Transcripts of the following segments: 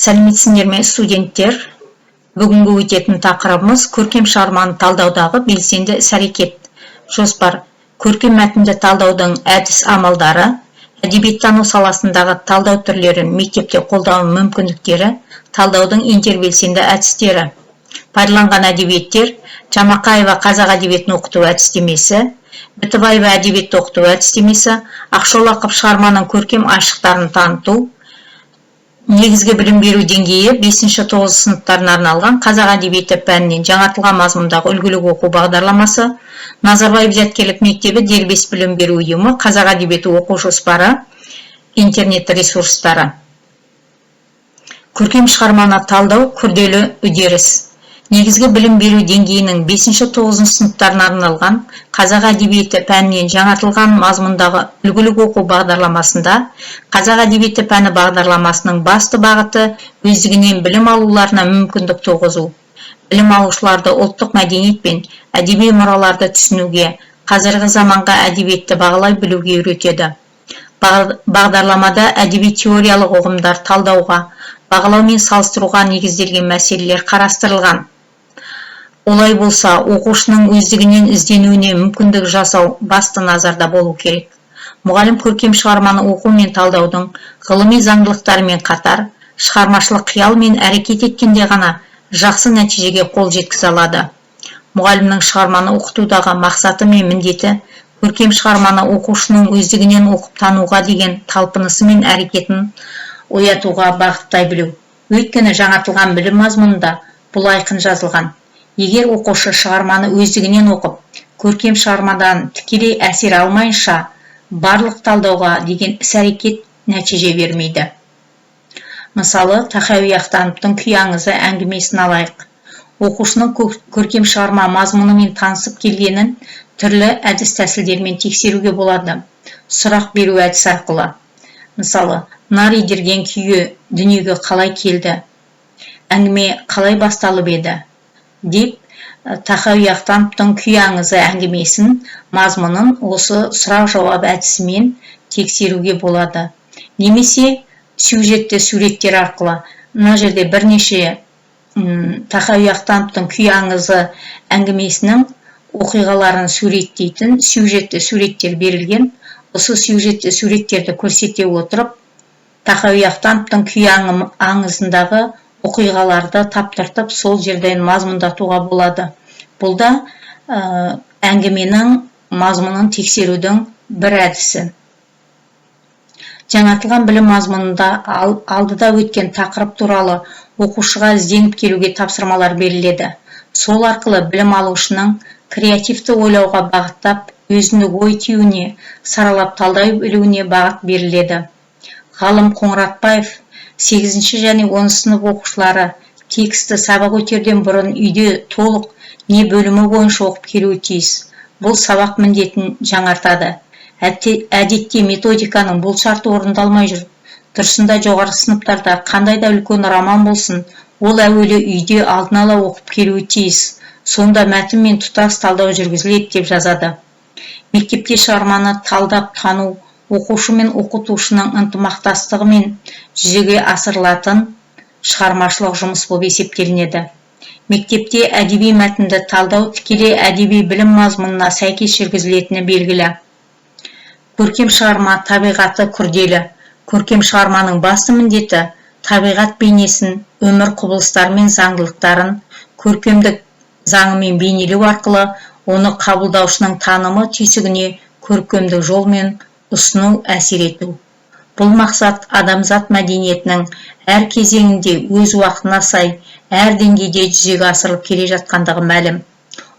Сәлеметсіңдер ме, студенттер? Бүгінгі өтетін тақырыбымыз көркем шығарманы талдаудағы белсенді іс-әрекет. Жоспар: көркем мәтінді талдаудың әдіс-амалдары, әдебиеттану саласындағы талдау түрлерін мектепте қолдану мүмкіндіктері, талдаудың интербелсенді әдістері. Пайдаланған әдебиеттер: Жамақаева қазақ әдебиетін оқыту әдістемесі, Бітібаева әдебиетті оқыту әдістемесі, Ақшолақов шығарманың көркем айшықтарын таныту, негізгі білім беру деңгейі 5-9 сыныптарына арналған қазақ әдебиеті пәнінен жаңартылған мазмұндағы үлгілік оқу бағдарламасы, Назарбаев зияткерлік мектебі дербес білім беру ұйымы, қазақ әдебиеті оқу жоспары, интернет ресурстары. Көркем шығарманы талдау күрделі үдеріс. Негізгі білім беру деңгейінің 5-9 сыныптарына арналған қазақ әдебиеті пәнінен жаңартылған мазмұндағы үлгілік оқу бағдарламасында қазақ әдебиеті пәні бағдарламасының басты бағыты өздігінен білім алуларына мүмкіндік туғызу. Білім алушыларды ұлттық мәдениет пен әдеби мұраларды түсінуге, қазіргі заманға әдебиетті бағалай білуге үйретеді. Бағдарламада әдеби теориялық ұғымдар талдауға, бағалау мен салыстыруға негізделген мәселелер қарастырылған. Олай болса, оқушының өздігінен ізденуіне мүмкіндік жасау басты назарда болу керек. Мұғалім көркем шығарманы оқу мен талдаудың ғылыми заңдылықтарымен қатар, шығармашылық қиял мен әрекет еткенде ғана жақсы нәтижеге қол жеткізе алады. Мұғалімнің шығарманы оқытудағы мақсаты мен міндеті көркем шығарманы оқушының өздігінен оқып тануға деген талпынысы мен әрекетін оятуға бағыттай білу. Өйткені жаңартылған білім мазмұнында бұл айқын жазылған. Егер оқушы шығарманы өздігінен оқып, көркем шығармадан тікелей әсер алмайынша, барлық талдауға деген іс-әрекет нәтиже бермейді. Мысалы, Тахауи Ахтановтың Күй аңызы әңгімесін алайық. Оқушының көркем шығарма мазмұнымен танысып келгенін түрлі әдіс-тәсілдермен тексеруге болады. Сұрақ беру әдісі арқылы. Мысалы, нар идірген күйі дүниеге қалай келді? Әңгіме қалай басталып еді? Деп Тахауи Ахтановтың Күй аңызы әңгімесін мазмұнын осы сұрақ-жауап әдісімен тексеруге болады. Немесе сюжетті суреттер арқылы. Мына жерде бірнеше Тахауи Ахтановтың Күй аңызы әңгімесінің оқиғаларын суреттейтін сюжетті суреттер берілген. Осы сюжетті суреттерді көрсете отырып, Тахауи Ахтановтың Күй аңызындағы оқиғаларды таптыртып, сол жерден мазмұндатуға болады. Бұл да әңгіменің мазмұнын тексерудің бір әдісі. Жаңартылған білім мазмұнында алдыда өткен тақырып туралы оқушыға ізденіп келуге тапсырмалар беріледі. Сол арқылы білім алушының креативті ойлауға бағыттап, өзіндік ой түйуіне, саралап талдай білуіне бағыт беріледі. Ғалым Қоңыратбаев 8 және 10 сынып оқушылары тексті сабақ өтерден бұрын үйде толық не бөлімі бойынша оқып келуі тиіс. Бұл сабақ міндетін жаңартады. Әдетте методиканың бұл шарты орындалмай жүр. Дұрысында жоғары сыныптарда қандай да үлкен роман болсын, ол әуелі үйде алдын ала оқып келуі тиіс. Сонда мәтін мен тұтас талдау жүргізіледі деп жазады. Мектепте шығарманы талдап тану оқушы мен оқытушының ынтымақтастығымен жүзеге асырылатын шығармашылық жұмыс болып есептелінеді. Мектепте әдеби мәтінді талдау тікелей әдеби білім мазмұнына сәйкес жүргізілетіні белгілі. Көркем шығарма табиғаты күрделі. Көркем шығарманың басты міндеті табиғат бейнесін, өмір құбылыстары мен заңдылықтарын көркемдік заңымен бейнелеу арқылы оны қабылдаушының танымы түйсігіне көркемдік жолмен ұсыну, әсер ету. Бұл мақсат адамзат мәдениетінің әр кезеңінде өз уақытына сай, әр деңгейде жүзеге асырылып келе жатқандығы мәлім.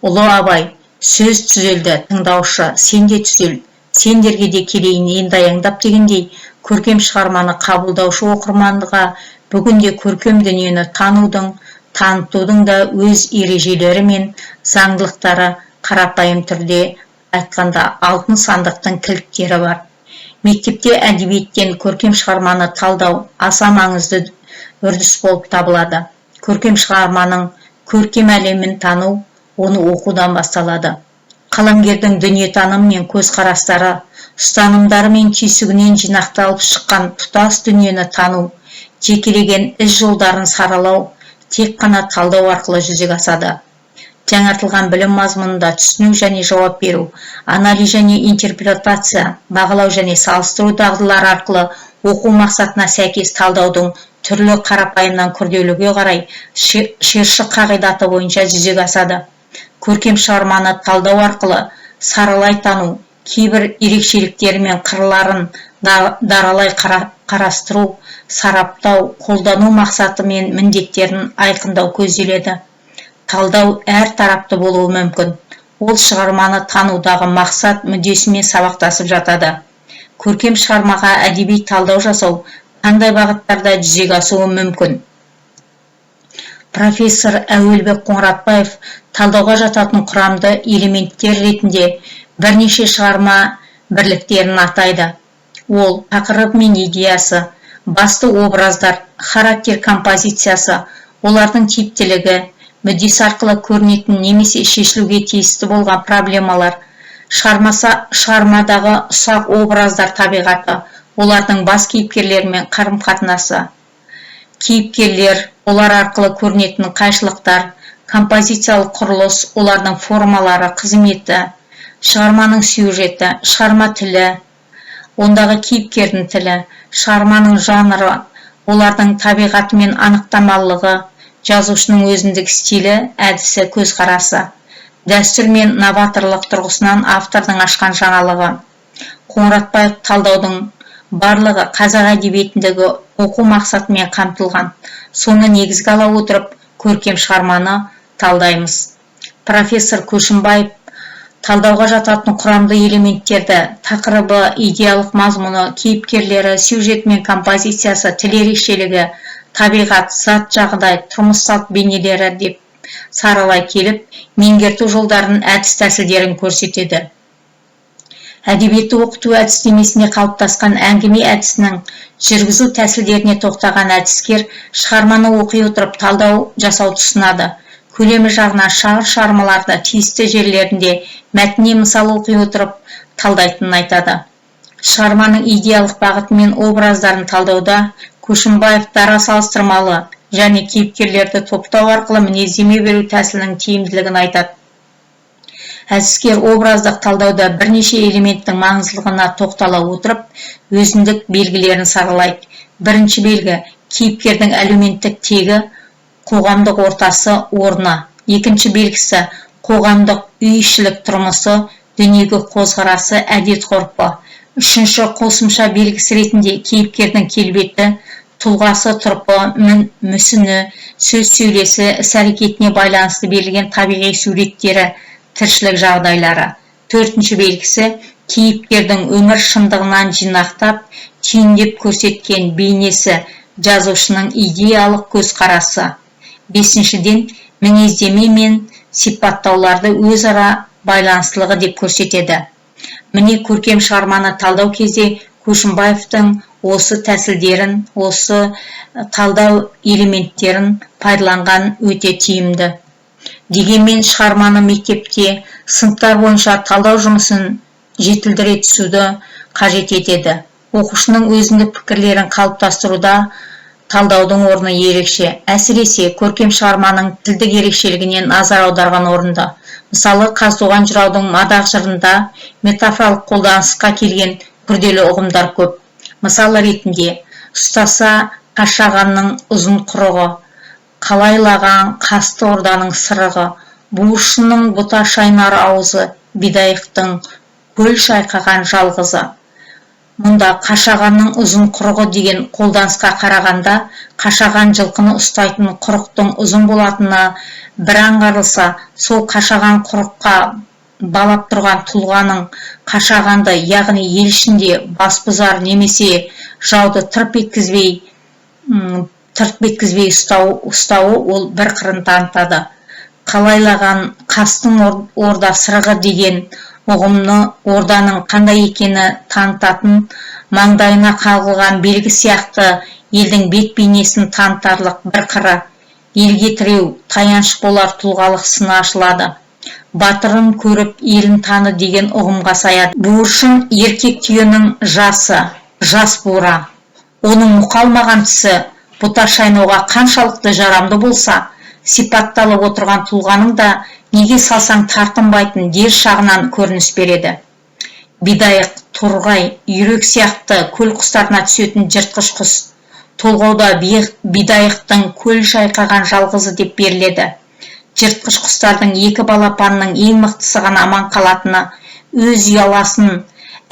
Ұлы Абай: сөз түзелді, тыңдаушы, сен де түзел, сендерге де келейін енді аяңдап дегендей, көркем шығарманы қабылдаушы оқырманға бүгінде көркем дүниені танудың, танытудың да өз ережелері мен заңдылықтары, қарапайым түрде айтқанда алтын сандықтың кілттері бар. Мектепте әдебиеттен көркем шығарманы талдау аса маңызды үрдіс болып табылады. Көркем шығарманың көркем әлемін тану оны оқудан басталады. Қаламгердің дүниетанымы мен көзқарастары, ұстанымдары мен түйсігінен жинақталып шыққан тұтас дүниені тану, жекелеген із жолдарын саралау тек қана талдау арқылы жүзеге асады. Жаңартылған білім мазмұнында түсіну және жауап беру, анализ және интерпретация, бағалау және салыстыру дағдылары арқылы оқу мақсатына сәйкес талдаудың түрлі қарапайымнан күрделіге қарай шерші қағидаты бойынша жүзеге асады. Көркем шығарманы талдау арқылы саралай тану, кейбір ерекшеліктері мен қырларын даралай қарастыру, сараптау, қолдану мақсаты мен міндеттерін айқындау көзделеді. Талдау әр тарапты болуы мүмкін. Ол шығарманы танудағы мақсат мүддесімен сабақтасып жатады. Көркем шығармаға әдеби талдау жасау қандай бағыттарда жүзеге асуы мүмкін? Профессор Әуелбек Қоңыратбаев талдауға жататын құрамды элементтер ретінде бірнеше шығарма бірліктерін атайды. Ол тақырып мен идеясы, басты образдар, характер композициясы, олардың типтілігі, мүддесі арқылы көрінетін немесе шешілуге тиісті болған проблемалар, шығармадағы ұсақ образдар табиғаты, олардың бас кейіпкерлермен қарым-қатынасы, кейіпкерлер, олар арқылы көрінетін қайшылықтар, композициялық құрылыс, олардың формалары, қызметі, шығарманың сюжеті, шығарма тілі, ондағы кейіпкердің тілі, шығарманың жанры, олардың табиғаты мен анықтамалығы, жазушының өзіндік стилі, әдісі, көзқарасы, дәстүр мен новаторлық тұрғысынан автордың ашқан жаңалығы. Қоңыратбаев талдаудың барлығы қазақ әдебиетіндегі оқу мақсатымен қамтылған. Соны негізге ала отырып, көркем шығарманы талдаймыз. Профессор Көшімбаев талдауға жататын құрамды элементтерді, тақырыбы, идеялық мазмұны, кейіпкерлері, сюжет мен композициясы, тіл ерекшелігі, табиғат, зат жағдай, тұрмыс салт бейнелері деп саралай келіп, меңгерту жолдарын, әдіс тәсілдерін көрсетеді. Әдебиетті оқыту әдістемесіне қалыптасқан әңгіме әдісінің жүргізу тәсілдеріне тоқтаған әдіскер шығарманы оқи отырып талдау жасау ұсынады. Көлемі жағынан шағын шығармаларды тиісті жерлерінде мәтінне мысал оқи отырып талдайтынын айтады. Шығарманың идеялық бағыты мен образдарын талдауда Көшімбаев дара салыстырмалы және кейіпкерлерді топтау арқылы мінездеме беру тәсілінің тиімділігін айтады. Әдіскер образдық талдауда бірнеше элементтің маңыздылығына тоқтала отырып, өзіндік белгілерін саралайды. Бірінші белгі – кейіпкердің әлеуметтік тегі, қоғамдық ортасы, орны. Екінші белгісі – қоғамдық үй-ішілік тұрмысы, дүниеге қозғарасы, әдет-ғұрпы. Үшінші қосымша белгісі ретінде кейіпкердің келбеті, тұлғасы, тұрпы, мүсіні, сөз сөйлесі, іс-әрекетіне байланысты берілген табиғи суреттері, тіршілік жағдайлары. Төртінші белгісі кейіпкердің өмір шындығынан жинақтап, түйіндеп көрсеткен бейнесі, жазушының идеялық көзқарасы. Бесіншіден, мінездеме мен сипаттауларды өзара байланыстылығы деп көрсетеді. Міне көркем шығарманы талдау кезде Көшімбаевтың осы тәсілдерін, осы талдау элементтерін пайдаланған өте тиімді. Дегенмен шығарманы мектепте, сыныптар бойынша талдау жұмысын жетілдіре түсуді қажет етеді. Оқушының өзіндік пікірлерін қалыптастыруда талдаудың орны ерекше. Әсіресе көркем шығарманың тілдік ерекшелігіне назар аударған орынды. Мысалы, Қазтуған жыраудың мадақ жырында метафоралық қолданысқа келген күрделі ұғымдар көп. Мысалы ретінде, ұстаса қашағанның ұзын құрығы, қалайлаған қасты орданың сырығы, буыршынның бұта шайнар аузы, бидайықтың көл шайқаған жалғызы. Мұнда қашағанның ұзын құрығы деген қолданысқа қарағанда, қашаған жылқыны ұстайтын құрықтың ұзын болатыны бір аңғарылса, сол қашаған құрыққа балап тұрған тұлғаның қашағанды, яғни ел ішінде басбұзар немесе жауды тырп еткізбей ұстауы ол бір қырын танытады. Қалайлаған қастың орда сырығы деген ұғымны орданың қандай екені танытатын, маңдайына қағылған белгі сияқты елдің бет бейнесін танытарлық бір қыры, елге тіреу, таянш болар тұлғалық сыны ашылады. Батырын көріп елін таны деген ұғымға саяды. Буыршын еркек түйенің жасы, жас бура. Оның мұқалмаған тісі бұта шайнауға қаншалықты жарамды болса, сипатталып отырған тұлғаның да неге салсаң тартынбайтын дер шағынан көрініс береді. Бидайық, торғай, үйрек сияқты көл құстарына түсетін жыртқыш құс толғауда бидайықтың көл шайқаған жалғызы деп беріледі. Жыртқыш құстардың екі балапанның ең мықтысы ғана аман қалатыны, өз ұяласын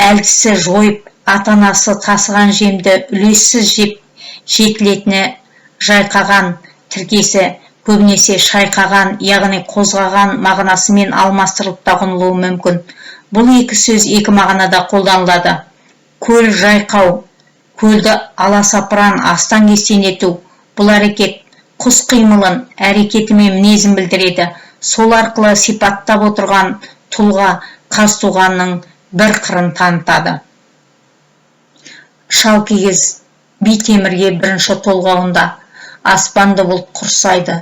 әлдісі жойып, ата-анасы тасыған жемді үлессіз жеп жетілетіні жайқаған тіркесі көбінесе шайқаған, яғни қозғаған мағынасымен алмастырылып та ұғынылуы мүмкін. Бұл екі сөз екі мағынада қолданылады. Көл жайқау, көлді аласапыран астан кестен ету. Бұл әрекет құс қимылын, әрекеті мен мінезін білдіреді. Сол арқылы сипаттап отырған тұлға қазтуғанның бір қырын танытады. Шалкегіз би темірге бірінші толғауында аспанды бұлт құрсайды,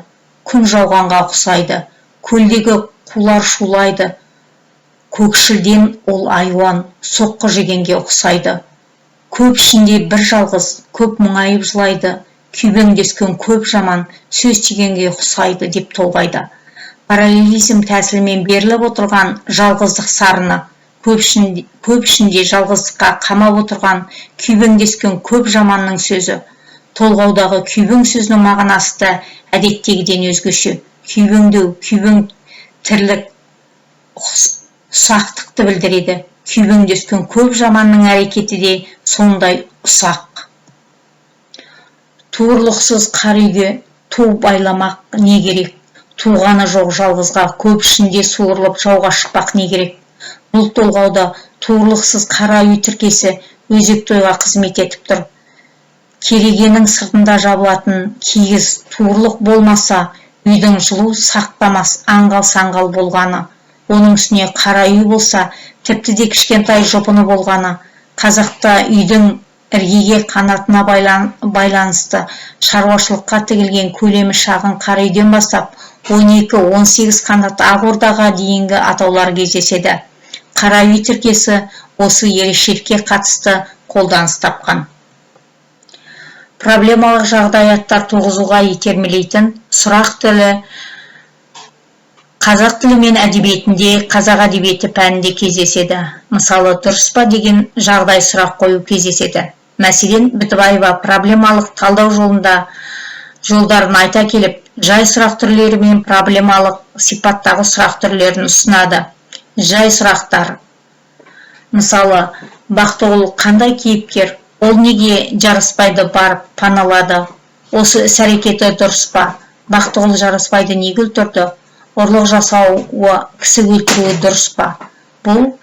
күн жауғанға ұқсайды, көлдегі қулар шулайды, көкшілден ол айуан соққы жегенге ұқсайды. Көп ішінде бір жалғыз, көп мұңайып жылайды, күйбеңдескен көп жаман сөз тигенге ұқсайды деп толғайды. Параллелизм тәсілімен беріліп отырған жалғыздық сарыны, көп ішінде жалғыздыққа қамап отырған күйбеңдескен көп жаманның сөзі. Толғаудағы күйбең сөзінің мағынасы да әдеттегіден өзгеше. Күйбеңдеу, күйбең тірлік ұсақтықты білдіреді. Күйбеңдескен көп жаманның әрекеті де сондай ұсақ. Туырлықсыз қар үйге ту байламақ не керек? Туғаны жоқ жалғызға көп ішінде суырылып жауға шықпақ не керек? Бұл толғауда туырлықсыз қара үй тіркесі өзекті ойға қызмет етіп тұр. Керегенің сыртында жабылатын киіз туырлық болмаса, үйдің жылу сақтамас аңғал-саңғал болғаны. Оның үстіне қара үй болса, тіпті де кішкентай жұпыны болғаны. Қазақта үйдің іргеге қанатына байланысты шаруашылыққа тігілген көлемі шағын қара үйден бастап 12-18 қанат ақ ордаға дейінгі атаулар кездеседі. Қара үй тіркесі осы ерекшелікке қатысты қолданыс тапқан. Проблемалық жағдаяттар туғызуға итермелейтін сұрақ тілі қазақ тілі мен әдебиетінде, қазақ әдебиеті пәнінде кездеседі. Мысалы, дұрыс па деген жағдай сұрақ қою кездеседі. Мәселен, Бітібаева проблемалық талдау жолдарын айта келіп, жай сұрақ түрлері мен проблемалық сипаттағы сұрақ түрлерін ұсынады. Жай сұрақтар. Мысалы, Бақтығұл қандай кейіпкер? Ол неге жарыспайды барып паналады? Осы іс-әрекеті дұрыс па? Бақтығұл жарыспайды неге өлтірді? Ұрлық жасауы, кісі өлтіруі дұрыс па? Бұл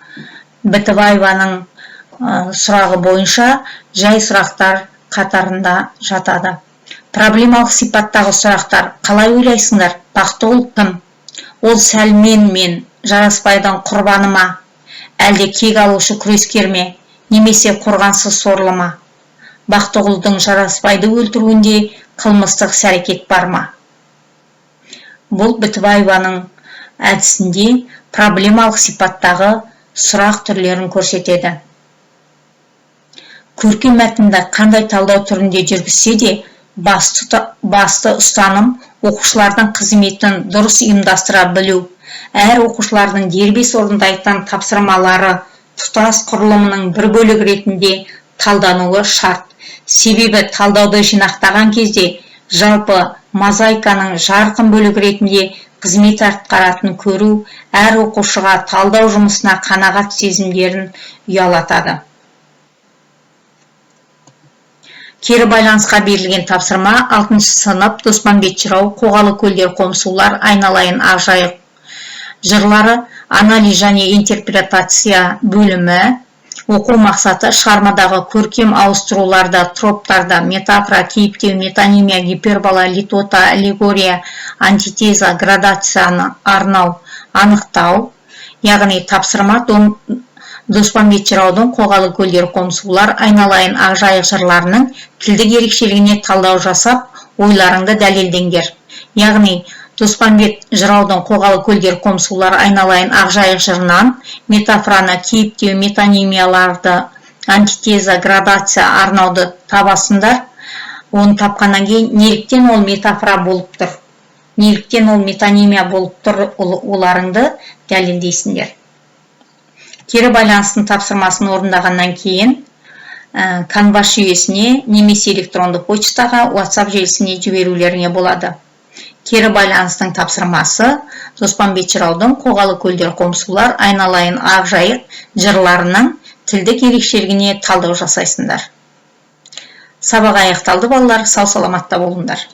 Бітібаеваның сұрағы бойынша жай сұрақтар қатарында жатады. Проблемалық сипаттағы сұрақтар. Қалай ойлайсыңдар? Бақтығұл кім? Ол Сәлмен мен Жарасбайдың құрбаны ма? Әлде кек алушы күрескер ме? Немесе қорғансыз сорлы ма? Бақтығұлдың Жарасбайды өлтіруінде қылмыстық іс-әрекет бар ма? Бұл Бітібаеваның әдісінде проблемалық сипаттағы сұрақ түрлерін көрсетеді. Көркем мәтінді қандай талдау түрінде жүргізсе де, басты ұстаным оқушылардың қызметін дұрыс ұйымдастыра білу. Әр оқушылардың дербес орындайтын тапсырмалары тұтас құрылымының бір бөлігі ретінде талдануы шарт. Себебі талдауды жинақтаған кезде жалпы мозаиканың жарқын бөлігі ретінде қызмет атқаратын көру әр оқушыға талдау жұмысына қанағат сезімдерін ұялатады. Кері байланысқа берілген тапсырма 6 сынып Доспанбет жырау, Қоғалы көлдер қомсулар, Айналайын ақжайық жырлары, анализ және интерпретация бөлімі. Оқу мақсаты шығармадағы көркем ауыстыруларда, троптарда, метафора, кейіптеу, метонимия, гипербола, литота, аллегория, антитеза, градацияны арнау, анықтау. Яғни тапсырма Доспанбет жыраудың Қоғалы көлдер қомсулар, Айналайын ақжайық жырларының тілдік ерекшелігіне талдау жасап, ойларыңды дәлелдеңдер. Яғни Доспанбет жыраудың Қоғалы көлдер қомсулар, Айналайын ақжайық жырынан метафораны, кейіптеу, метонимияларды, антитеза, градация, арнауды табасындар. Оны тапқаннан кейін неліктен ол метафора болып тұр, неліктен ол метонимия болып тұр, оларыңды дәлелдейсіңдер. Кері байланыстың тапсырмасын орындағаннан кейін Canvas жүйесіне немесе электронды почтаға, WhatsApp желісіне жіберулеріңе болады. Кері байланыстың тапсырмасы Доспанбет жыраудың Қоғалы көлдер қомсулар, айналайын ақ жайық жырларының тілдік ерекшелігіне талдау жасайсыңдар. Сабақ аяқталды балалар, сау саламатта болыңдар.